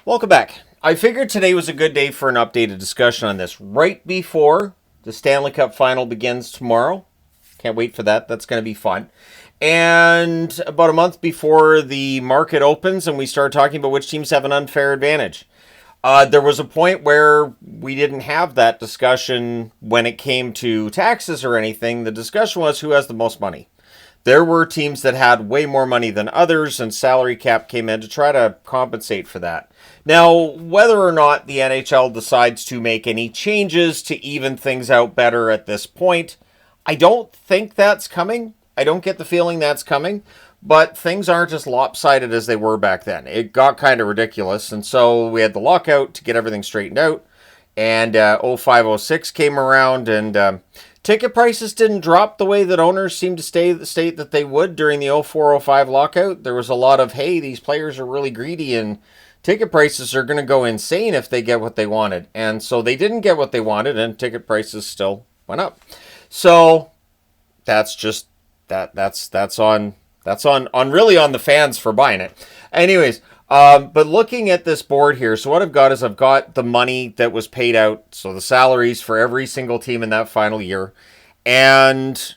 Welcome back. I figured today was a good day for an updated discussion on this right before the Stanley Cup Final begins tomorrow. Can't wait for that. That's going to be fun. And about a month before the market opens and we start talking about which teams have an unfair advantage. There was a point where we didn't have that discussion when it came to taxes or anything. The discussion was who has the most money. There were teams that had way more money than others, and salary cap came in to try to compensate for that. Now, whether or not the NHL decides to make any changes to even things out better at this point, I don't think that's coming. I don't get the feeling that's coming, but things aren't as lopsided as they were back then. It got kind of ridiculous, and so we had the lockout to get everything straightened out, and 05-06 came around, and ticket prices didn't drop the way that owners seemed to state that they would during the 04-05 lockout. There was a lot of, hey, these players are really greedy and ticket prices are going to go insane if they get what they wanted. And so they didn't get what they wanted and ticket prices still went up. So that's just that's on really on the fans for buying it. Anyways, but looking at this board here, so what I've got the money that was paid out, so the salaries for every single team in that final year. And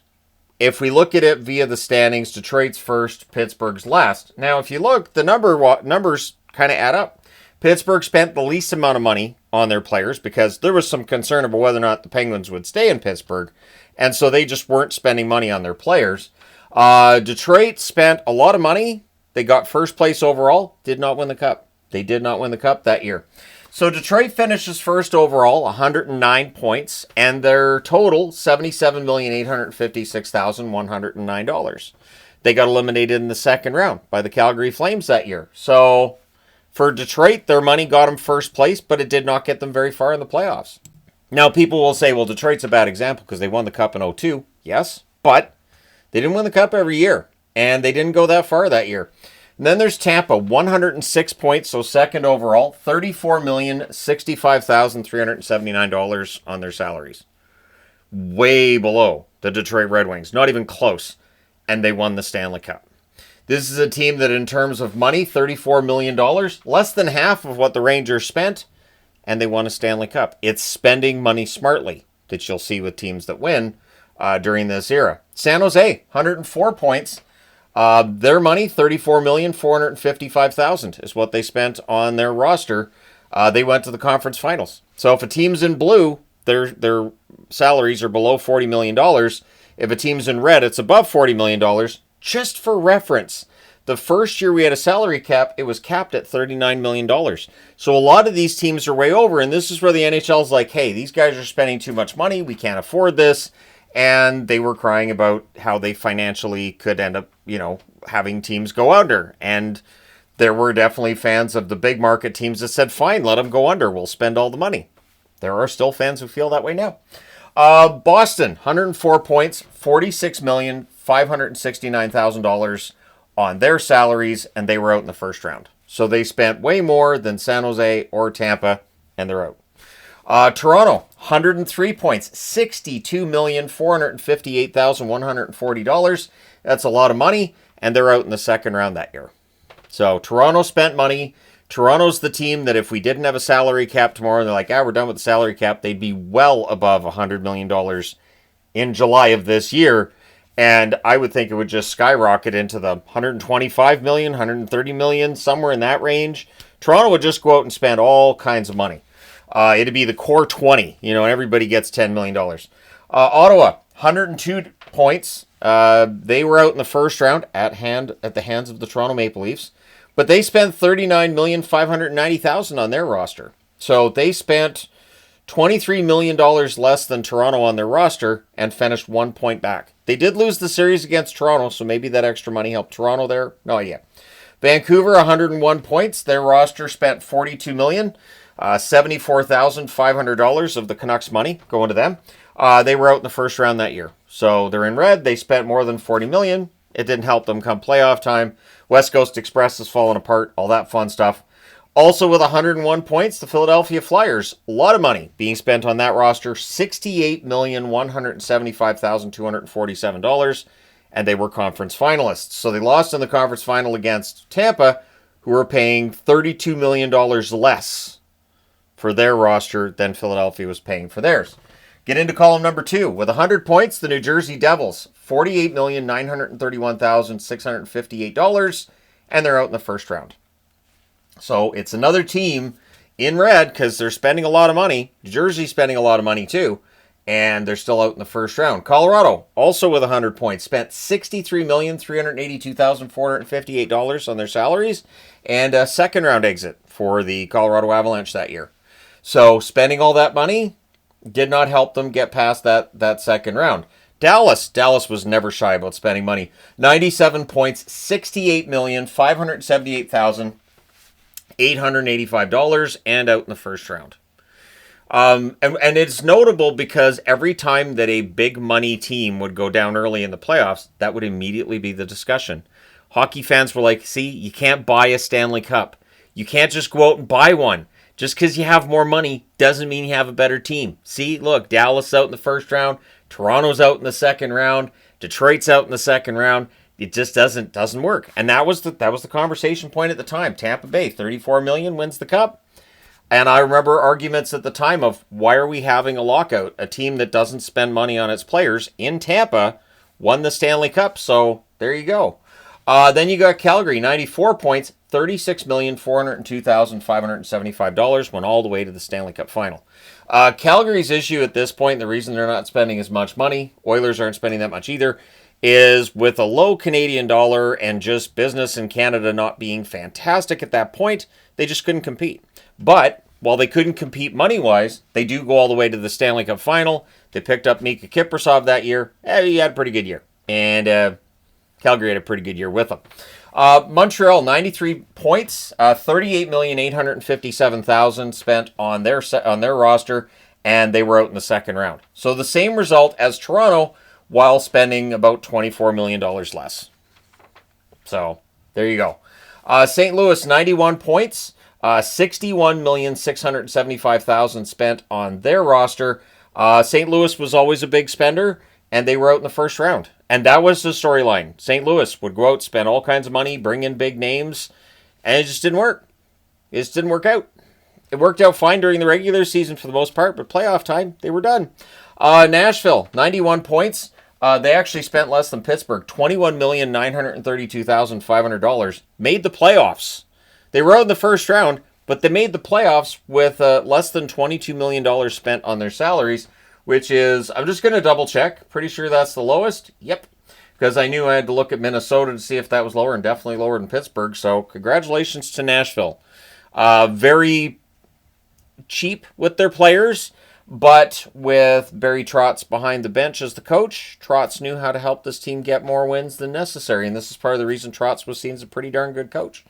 if we look at it via the standings, Detroit's first, Pittsburgh's last. Now, if you look, the numbers kind of add up. Pittsburgh spent the least amount of money on their players because there was some concern about whether or not the Penguins would stay in Pittsburgh. And so they just weren't spending money on their players. Detroit spent a lot of money. They got first place overall, did not win the cup. They did not win the cup that year. So Detroit finishes first overall, 109 points, and their total, $77,856,109. They got eliminated in the second round by the Calgary Flames that year. So for Detroit, their money got them first place, but it did not get them very far in the playoffs. Now people will say, well, Detroit's a bad example because they won the cup in 2002. Yes, but they didn't win the cup every year. And they didn't go that far that year. And then there's Tampa, 106 points, so second overall, $34,065,379 on their salaries. Way below the Detroit Red Wings, not even close. And they won the Stanley Cup. This is a team that in terms of money, $34 million, less than half of what the Rangers spent, and they won a Stanley Cup. It's spending money smartly that you'll see with teams that win during this era. San Jose, 104 points. Their money, $34,455,000 is what they spent on their roster. They went to the conference finals. So if a team's in blue, their salaries are below $40 million. If a team's in red, it's above $40 million. Just for reference, the first year we had a salary cap, it was capped at $39 million. So a lot of these teams are way over, and this is where the NHL's like, hey, these guys are spending too much money. We can't afford this. And they were crying about how they financially could end up, having teams go under. And there were definitely fans of the big market teams that said, fine, let them go under. We'll spend all the money. There are still fans who feel that way now. Boston, 104 points, $46,569,000 on their salaries, and they were out in the first round. So they spent way more than San Jose or Tampa, and they're out. Toronto, 103 points, $62,458,140. That's a lot of money, and they're out in the second round that year. So Toronto spent money. Toronto's the team that if we didn't have a salary cap tomorrow, they're like, we're done with the salary cap, they'd be well above $100 million in July of this year. And I would think it would just skyrocket into the 125 million, 130 million, somewhere in that range. Toronto would just go out and spend all kinds of money. It'd be the core 20, and everybody gets $10 million. Ottawa, 102 points. They were out in the first round at the hands of the Toronto Maple Leafs, but they spent $39,590,000 on their roster. So they spent $23 million less than Toronto on their roster and finished 1 point back. They did lose the series against Toronto, so maybe that extra money helped Toronto there. No idea. Vancouver, 101 points. Their roster spent $42 million. $74,500 of the Canucks money going to them. They were out in the first round that year. So they're in red. They spent more than $40 million. It didn't help them come playoff time. West Coast Express has fallen apart. All that fun stuff. Also with 101 points, the Philadelphia Flyers. A lot of money being spent on that roster. $68,175,247. And they were conference finalists. So they lost in the conference final against Tampa, who are paying $32 million less for their roster than Philadelphia was paying for theirs. Get into column number 2. With 100 points, the New Jersey Devils, $48,931,658, and they're out in the first round. So it's another team in red because they're spending a lot of money. New Jersey's spending a lot of money too, and they're still out in the first round. Colorado, also with 100 points, spent $63,382,458 on their salaries, and a second round exit for the Colorado Avalanche that year. So spending all that money did not help them get past that second round. Dallas was never shy about spending money. 97 points, $68,578,885, and out in the first round. And it's notable because every time that a big money team would go down early in the playoffs, that would immediately be the discussion. Hockey fans were like, see, you can't buy a Stanley Cup. You can't just go out and buy one. Just because you have more money doesn't mean you have a better team. See, look, Dallas out in the first round, Toronto's out in the second round, Detroit's out in the second round. It just doesn't work. And that was the conversation point at the time. Tampa Bay, $34 million, wins the cup. And I remember arguments at the time of, why are we having a lockout? A team that doesn't spend money on its players in Tampa won the Stanley Cup. So there you go. Then you got Calgary, 94 points, $36,402,575, went all the way to the Stanley Cup final. Calgary's issue at this point, the reason they're not spending as much money, Oilers aren't spending that much either, is with a low Canadian dollar and just business in Canada not being fantastic at that point, they just couldn't compete. But while they couldn't compete money-wise, they do go all the way to the Stanley Cup final. They picked up Mika Kiprasov that year. He had a pretty good year. And Calgary had a pretty good year with them. Montreal, 93 points, $38,857,000 spent on their roster, and they were out in the second round. So the same result as Toronto, while spending about $24 million less. So there you go. St. Louis, 91 points, $61,675,000 spent on their roster. St. Louis was always a big spender, and they were out in the first round. And that was the storyline. St. Louis would go out, spend all kinds of money, bring in big names, and it just didn't work. It just didn't work out. It worked out fine during the regular season for the most part, but playoff time, they were done. Nashville, 91 points. They actually spent less than Pittsburgh, $21,932,500. Made the playoffs. They were out in the first round, but they made the playoffs with less than $22 million spent on their salaries, which is, I'm just going to double check. Pretty sure that's the lowest. Yep. Because I knew I had to look at Minnesota to see if that was lower, and definitely lower than Pittsburgh. So congratulations to Nashville. Very cheap with their players, but with Barry Trotz behind the bench as the coach, Trotz knew how to help this team get more wins than necessary. And this is part of the reason Trotz was seen as a pretty darn good coach.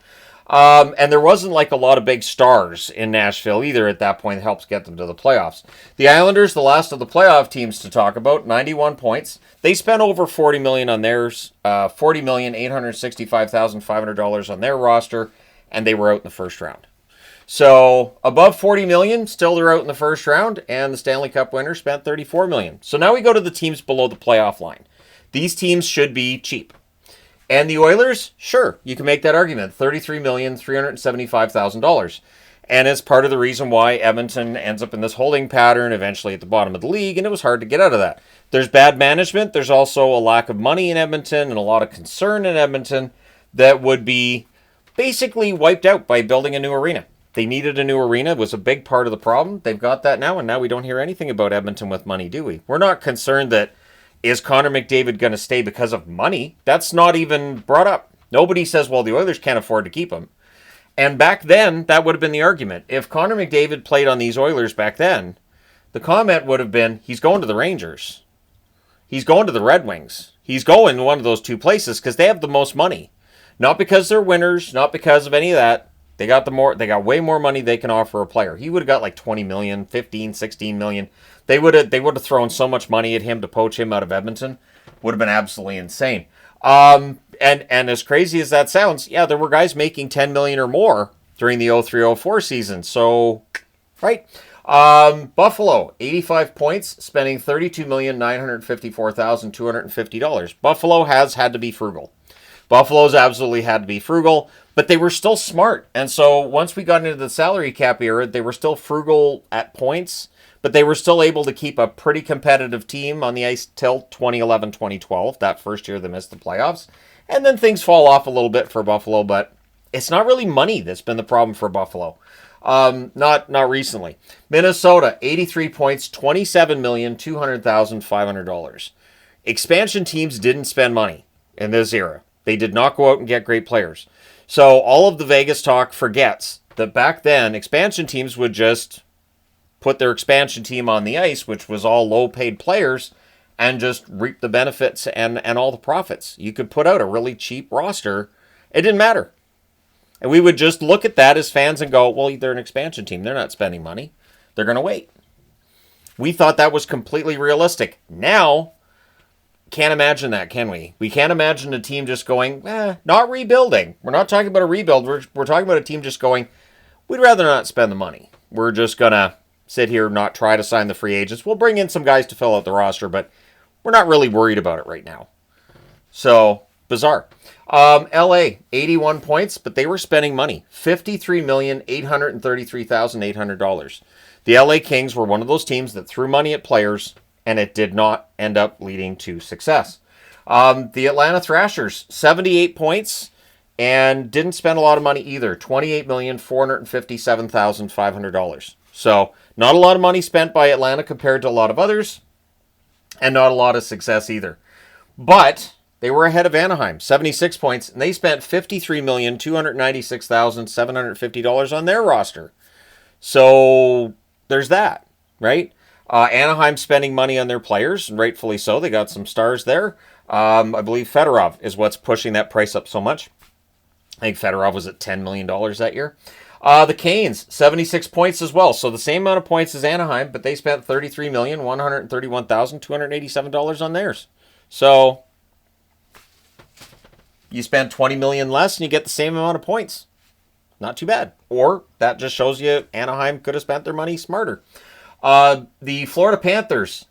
And there wasn't like a lot of big stars in Nashville either at that point that helps get them to the playoffs. The Islanders, the last of the playoff teams to talk about, 91 points. They spent over $40 million on theirs, $40,865,500 on their roster, and they were out in the first round. So above $40 million, still they're out in the first round, and the Stanley Cup winner spent $34 million. So now we go to the teams below the playoff line. These teams should be cheap. And the Oilers, sure, you can make that argument, $33,375,000. And it's part of the reason why Edmonton ends up in this holding pattern, eventually at the bottom of the league, and it was hard to get out of that. There's bad management. There's also a lack of money in Edmonton and a lot of concern in Edmonton that would be basically wiped out by building a new arena. They needed a new arena. It was a big part of the problem. They've got that now, and now we don't hear anything about Edmonton with money, do we? We're not concerned that is Connor McDavid going to stay because of money? That's not even brought up. Nobody says, well, the Oilers can't afford to keep him. And back then, that would have been the argument. If Connor McDavid played on these Oilers back then, the comment would have been, he's going to the Rangers. He's going to the Red Wings. He's going to one of those two places because they have the most money. Not because they're winners, not because of any of that. They got way more money they can offer a player. He would have got like 20 million, 15, 16 million. They would have thrown so much money at him to poach him out of Edmonton. Would have been absolutely insane. And as crazy as that sounds, yeah, there were guys making 10 million or more during the 03-04 season. So, right. Buffalo, 85 points, spending $32,954,250. Buffalo has had to be frugal. Buffalo's absolutely had to be frugal, but they were still smart. And so once we got into the salary cap era, they were still frugal at points, but they were still able to keep a pretty competitive team on the ice till 2011-2012, that first year they missed the playoffs. And then things fall off a little bit for Buffalo, but it's not really money that's been the problem for Buffalo. Not recently. Minnesota, 83 points, $27,200,500. Expansion teams didn't spend money in this era. They did not go out and get great players. So all of the Vegas talk forgets that back then, expansion teams would just put their expansion team on the ice, which was all low-paid players, and just reap the benefits and all the profits. You could put out a really cheap roster. It didn't matter. And we would just look at that as fans and go, well, they're an expansion team. They're not spending money. They're going to wait. We thought that was completely realistic. Now, can't imagine that, can we? We can't imagine a team just going, not rebuilding. We're not talking about a rebuild. We're talking about a team just going, we'd rather not spend the money. We're just going to sit here and not try to sign the free agents. We'll bring in some guys to fill out the roster, but we're not really worried about it right now. So, bizarre. LA, 81 points, but they were spending money. $53,833,800. The LA Kings were one of those teams that threw money at players, and it did not end up leading to success. The Atlanta Thrashers, 78 points, and didn't spend a lot of money either. $28,457,500. So, not a lot of money spent by Atlanta compared to a lot of others, and not a lot of success either. But they were ahead of Anaheim, 76 points, and they spent $53,296,750 on their roster. So there's that, right? Anaheim spending money on their players, and rightfully so. They got some stars there. I believe Fedorov is what's pushing that price up so much. I think Fedorov was at $10 million that year. The Canes, 76 points as well. So the same amount of points as Anaheim, but they spent $33,131,287 on theirs. So you spend $20 million less and you get the same amount of points. Not too bad. Or that just shows you Anaheim could have spent their money smarter. The Florida Panthers,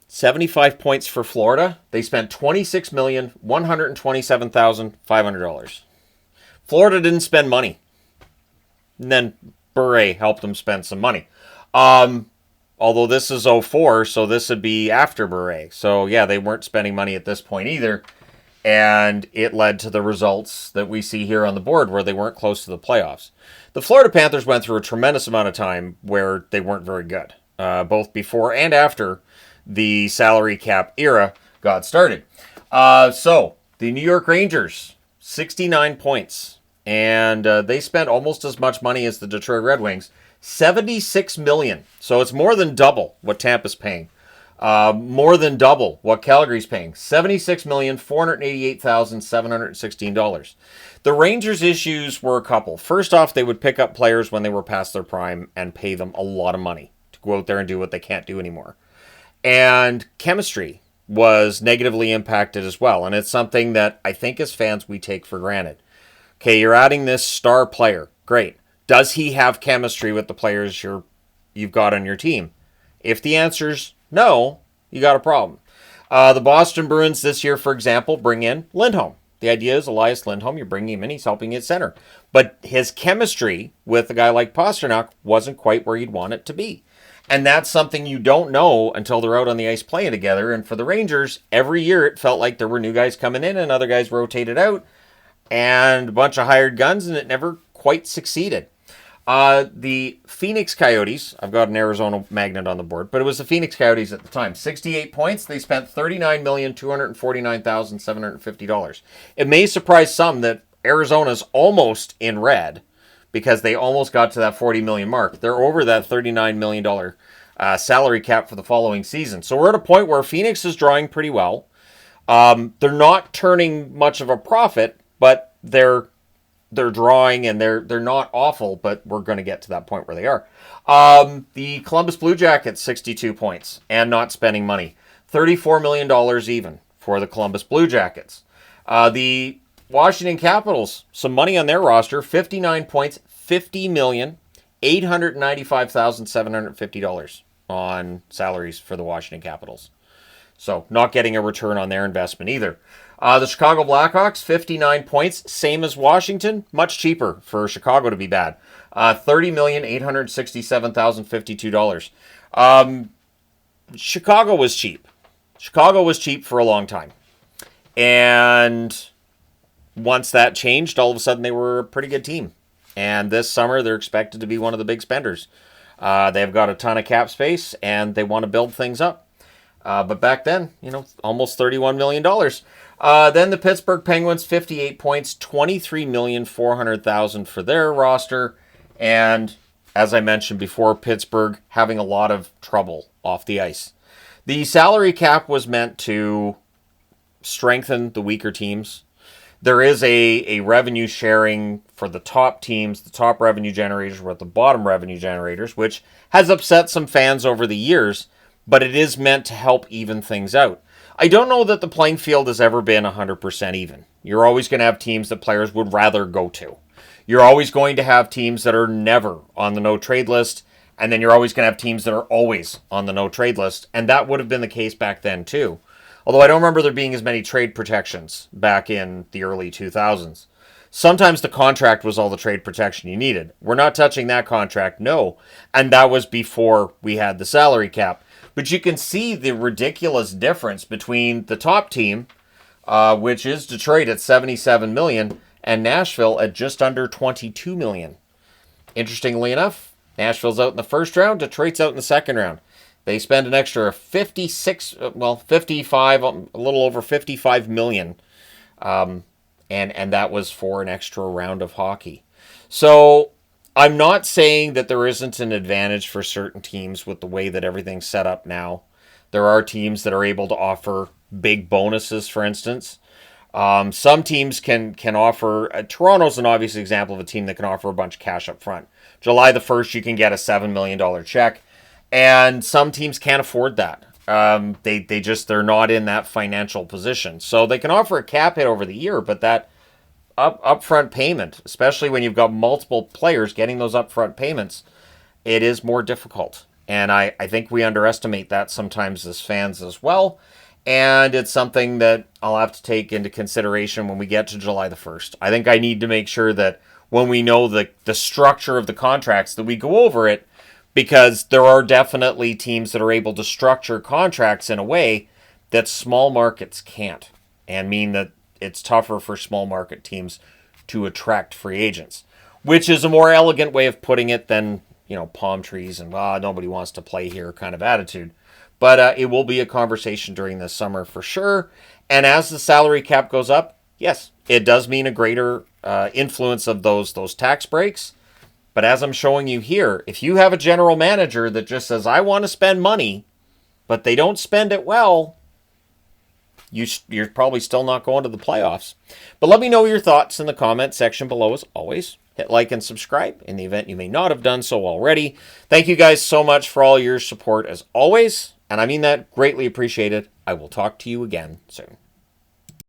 75 points for Florida. They spent $26,127,500. Florida didn't spend money. And then Bure helped them spend some money. Although this is 04, so this would be after Bure. So yeah, they weren't spending money at this point either. And it led to the results that we see here on the board where they weren't close to the playoffs. The Florida Panthers went through a tremendous amount of time where they weren't very good, both before and after the salary cap era got started. So the New York Rangers, 69 points. And they spent almost as much money as the Detroit Red Wings, $76 million. So it's more than double what Tampa's paying. More than double what Calgary's paying, $76,488,716. The Rangers' issues were a couple. First off, they would pick up players when they were past their prime and pay them a lot of money to go out there and do what they can't do anymore. And chemistry was negatively impacted as well. And it's something that I think as fans we take for granted. Okay, you're adding this star player. Great. Does he have chemistry with the players you've got on your team? If the answer's no, you got a problem. The Boston Bruins this year, for example, bring in Lindholm. The idea is Elias Lindholm, you're bringing him in, he's helping at center. But his chemistry with a guy like Pastrnak wasn't quite where you'd want it to be. And that's something you don't know until they're out on the ice playing together. And for the Rangers, every year it felt like there were new guys coming in and other guys rotated out. And a bunch of hired guns, and it never quite succeeded. The Phoenix Coyotes, I've got an Arizona magnet on the board, but it was the Phoenix Coyotes at the time. 68 points, they spent $39,249,750. It may surprise some that Arizona's almost in red because they almost got to that $40 million mark. They're over that $39 million salary cap for the following season. So we're at a point where Phoenix is drawing pretty well. They're not turning much of a profit, but they're drawing and they're not awful, but we're going to get to that point where they are. The Columbus Blue Jackets, 62 points and not spending money. $34 million even for the Columbus Blue Jackets. The Washington Capitals, some money on their roster, 59 points, $50,895,750 on salaries for the Washington Capitals. So not getting a return on their investment either. The Chicago Blackhawks, 59 points, same as Washington, much cheaper for Chicago to be bad. $30,867,052. Chicago was cheap. Chicago was cheap for a long time. And once that changed, all of a sudden they were a pretty good team. And this summer, they're expected to be one of the big spenders. They've got a ton of cap space, and they want to build things up. But back then, almost $31 million. Then the Pittsburgh Penguins, 58 points, $23,400,000 for their roster. And as I mentioned before, Pittsburgh having a lot of trouble off the ice. The salary cap was meant to strengthen the weaker teams. There is a revenue sharing for the top teams, the top revenue generators with the bottom revenue generators, which has upset some fans over the years, but it is meant to help even things out. I don't know that the playing field has ever been 100% even. You're always going to have teams that players would rather go to. You're always going to have teams that are never on the no-trade list, and then you're always going to have teams that are always on the no-trade list, and that would have been the case back then too. Although I don't remember there being as many trade protections back in the early 2000s. Sometimes the contract was all the trade protection you needed. We're not touching that contract, no. And that was before we had the salary cap. But you can see the ridiculous difference between the top team, which is Detroit at $77 million, and Nashville at just under $22 million. Interestingly enough, Nashville's out in the first round, Detroit's out in the second round. They spend an extra 55, a little over $55 million. And that was for an extra round of hockey. So I'm not saying that there isn't an advantage for certain teams with the way that everything's set up now. There are teams that are able to offer big bonuses, for instance. Some teams can offer, Toronto's an obvious example of a team that can offer a bunch of cash up front. July the 1st, you can get a $7 million check. And some teams can't afford that. They're not in that financial position. So they can offer a cap hit over the year, but that upfront payment, especially when you've got multiple players getting those upfront payments, it is more difficult. And I think we underestimate that sometimes as fans as well. And it's something that I'll have to take into consideration when we get to July the 1st. I think I need to make sure that when we know the structure of the contracts, that we go over it, because there are definitely teams that are able to structure contracts in a way that small markets can't, and mean that it's tougher for small market teams to attract free agents, which is a more elegant way of putting it than, palm trees and nobody wants to play here kind of attitude. But it will be a conversation during this summer for sure. And as the salary cap goes up, yes, it does mean a greater influence of those tax breaks. But as I'm showing you here, if you have a general manager that just says, I want to spend money, but they don't spend it well, you're probably still not going to the playoffs. But let me know your thoughts in the comment section below as always. Hit like and subscribe in the event you may not have done so already. Thank you guys so much for all your support as always. And I mean that greatly appreciated. I will talk to you again soon.